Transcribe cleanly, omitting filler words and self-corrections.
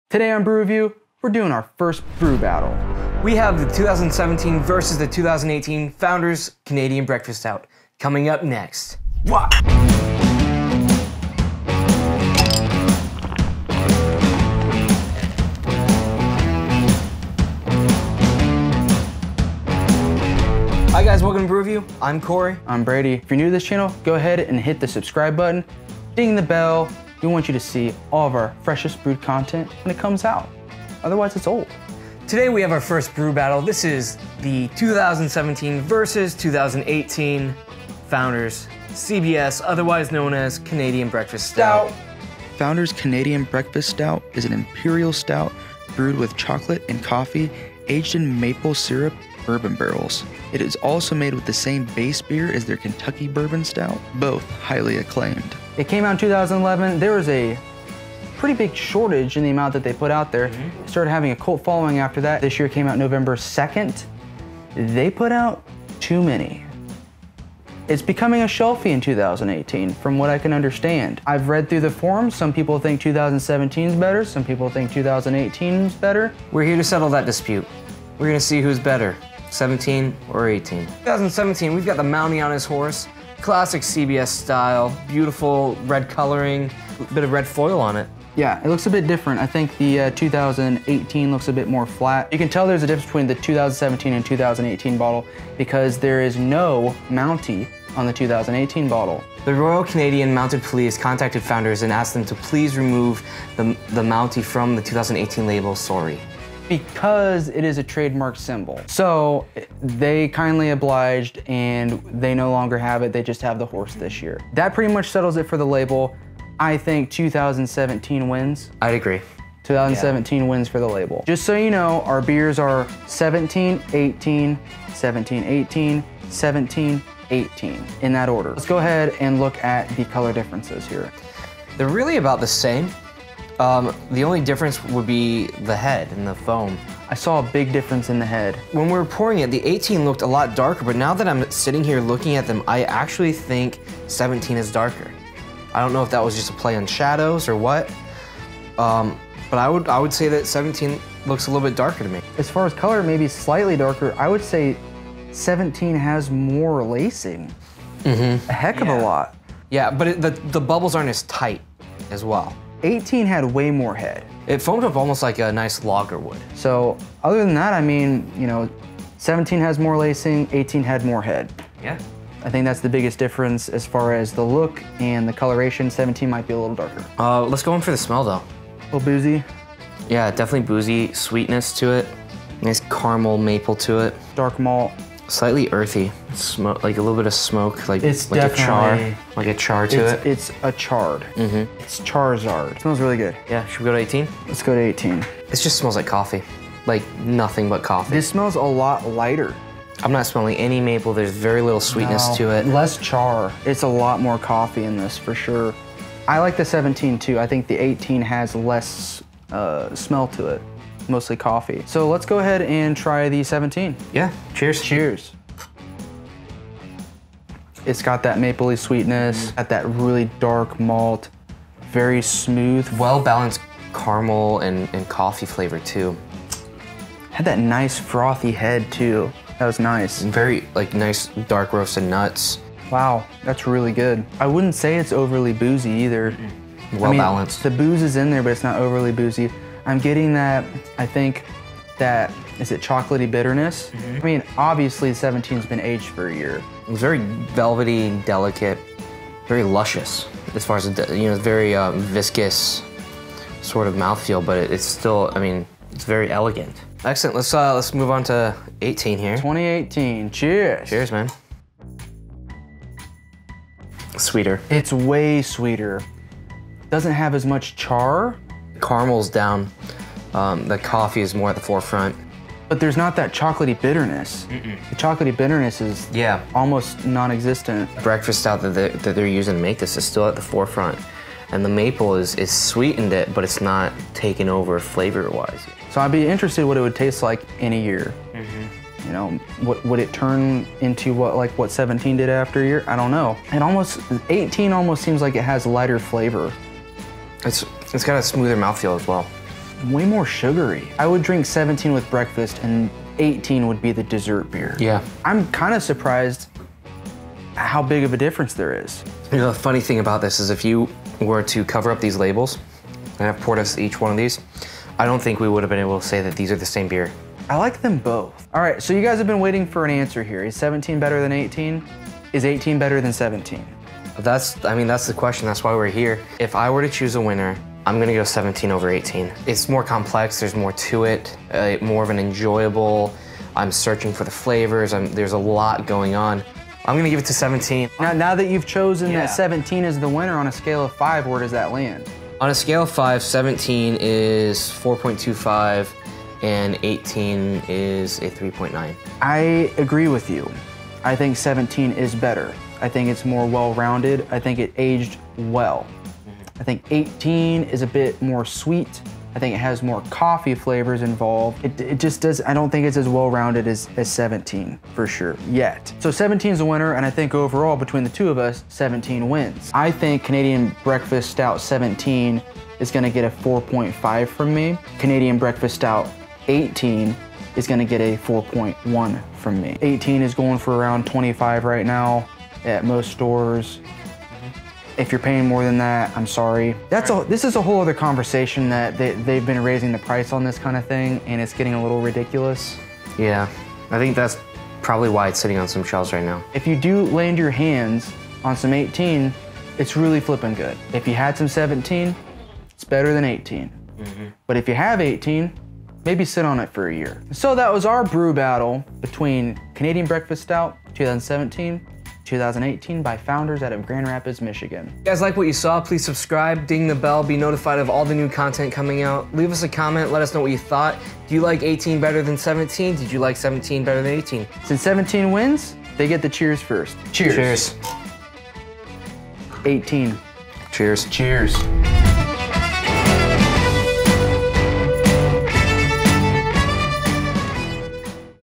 Today on BruRevu, we're doing our first brew battle. We have the 2017 versus the 2018 Founders Canadian Breakfast Stout coming up next. Wow. Hi guys, welcome to BruRevu. I'm Corey. I'm Brady. If you're new to this channel, go ahead and hit the subscribe button, ding the bell. We want you to see all of our freshest brewed content when it comes out. Otherwise, it's old. Today we have our first brew battle. This is the 2017 versus 2018 Founders CBS, otherwise known as Canadian Breakfast Stout. Founders Canadian Breakfast Stout is an Imperial Stout brewed with chocolate and coffee, aged in Maple Syrup Bourbon Barrels. It is also made with the same base beer as their Kentucky Bourbon Stout, both highly acclaimed. It came out in 2011. There was a pretty big shortage in the amount that they put out there. It started having a cult following after that. This year came out November 2nd. They put out too many. It's becoming a shelfie in 2018, from what I can understand. I've read through the forums. Some people think 2017 is better. Some people think 2018 is better. We're here to settle that dispute. We're gonna see who's better, 17 or 18. 2017, we've got the Mountie on his horse. Classic CBS style, beautiful red coloring, a bit of red foil on it. Yeah, it looks a bit different. I think the 2018 looks a bit more flat. You can tell there's a difference between the 2017 and 2018 bottle because there is no Mountie on the 2018 bottle. The Royal Canadian Mounted Police contacted Founders and asked them to please remove the Mountie from the 2018 label, sorry. Because it is a trademark symbol. So they kindly obliged and they no longer have it, they just have the horse this year. That pretty much settles it for the label. I think 2017 wins. I'd agree. 2017 wins for the label. Just so you know, our beers are 17, 18, 17, 18, 17, 18, in that order. Let's go ahead and look at the color differences here. They're really about the same. The only difference would be the head and the foam. I saw a big difference in the head. When we were pouring it, the 18 looked a lot darker, but now that I'm sitting here looking at them, I actually think 17 is darker. I don't know if that was just a play on shadows or what, but I would say that 17 looks a little bit darker to me. As far as color, maybe slightly darker. I would say 17 has more lacing. A heck of a lot. Yeah, but the bubbles aren't as tight as well. 18 had way more head. It foamed up almost like a nice lager would. So other than that, I mean, you know, 17 has more lacing, 18 had more head. Yeah. I think that's the biggest difference as far as the look and the coloration. 17 might be a little darker. Let's go in for the smell though. A little boozy. Yeah, definitely boozy, sweetness to it. Nice caramel maple to it. Dark malt. Slightly earthy, smoke, like a little bit of smoke, like a char to it. It's a chard. It's Charizard. It smells really good. Yeah, should we go to 18? Let's go to 18. It just smells like coffee, like nothing but coffee. This smells a lot lighter. I'm not smelling any maple. There's very little sweetness to it. Less char. It's a lot more coffee in this for sure. I like the 17 too. I think the 18 has less smell to it. Mostly coffee. So let's go ahead and try the 17. Yeah, cheers. Cheers. It's got that mapley sweetness, got that really dark malt, very smooth. Well-balanced caramel and coffee flavor too. Had that nice frothy head too. That was nice. Very like nice dark roasted nuts. Wow, that's really good. I wouldn't say it's overly boozy either. Well-balanced. I mean, the booze is in there, but it's not overly boozy. I'm getting that, I think, that, is it chocolatey bitterness? I mean, obviously 17's been aged for a year. It's very velvety, delicate, very luscious as far as, very viscous sort of mouthfeel, but it's still, I mean, it's very elegant. Excellent, let's move on to 18 here. 2018, cheers. Cheers, man. Sweeter. It's way sweeter. Doesn't have as much char. Caramel's down. The coffee is more at the forefront. But there's not that chocolatey bitterness. The chocolatey bitterness is almost non-existent. Breakfast stout that they're using to make this is still at the forefront. And the maple is sweetened it, but it's not taken over flavor-wise. So I'd be interested what it would taste like in a year. You know, would it turn into what 17 did after a year? I don't know. 18 almost seems like it has lighter flavor. It's got a smoother mouthfeel as well. way more sugary. I would drink 17 with breakfast and 18 would be the dessert beer. Yeah. I'm kind of surprised how big of a difference there is. You know, the funny thing about this is if you were to cover up these labels and have poured us each one of these, I don't think we would have been able to say that these are the same beer. I like them both. All right, so you guys have been waiting for an answer here. Is 17 better than 18? Is 18 better than 17? That's the question, that's why we're here. If I were to choose a winner, I'm gonna go 17 over 18. It's more complex, there's more to it, more of an enjoyable, I'm searching for the flavors, there's a lot going on. I'm gonna give it to 17. Now that you've chosen that 17 is the winner on a scale of 5, where does that land? On a scale of 5, 17 is 4.25 and 18 is a 3.9. I agree with you. I think 17 is better. I think it's more well-rounded. I think it aged well. I think 18 is a bit more sweet. I think it has more coffee flavors involved. It just does, I don't think it's as well-rounded as 17, for sure, yet. So 17 is the winner, and I think overall, between the two of us, 17 wins. I think Canadian Breakfast Stout 17 is gonna get a 4.5 from me. Canadian Breakfast Stout 18 is gonna get a 4.1 from me. 18 is going for around 25 right now at most stores. If you're paying more than that, I'm sorry. This is a whole other conversation that they've been raising the price on this kind of thing, and it's getting a little ridiculous. Yeah, I think that's probably why it's sitting on some shelves right now. If you do land your hands on some 18, it's really flipping good. If you had some 17, it's better than 18. But if you have 18, maybe sit on it for a year. So that was our brew battle between Canadian Breakfast Stout 2017, 2018 by Founders out of Grand Rapids, Michigan. If you guys like what you saw, please subscribe, ding the bell, be notified of all the new content coming out. Leave us a comment, let us know what you thought. Do you like 18 better than 17? Did you like 17 better than 18? Since 17 wins, they get the cheers first. Cheers. Cheers. 18. Cheers. Cheers.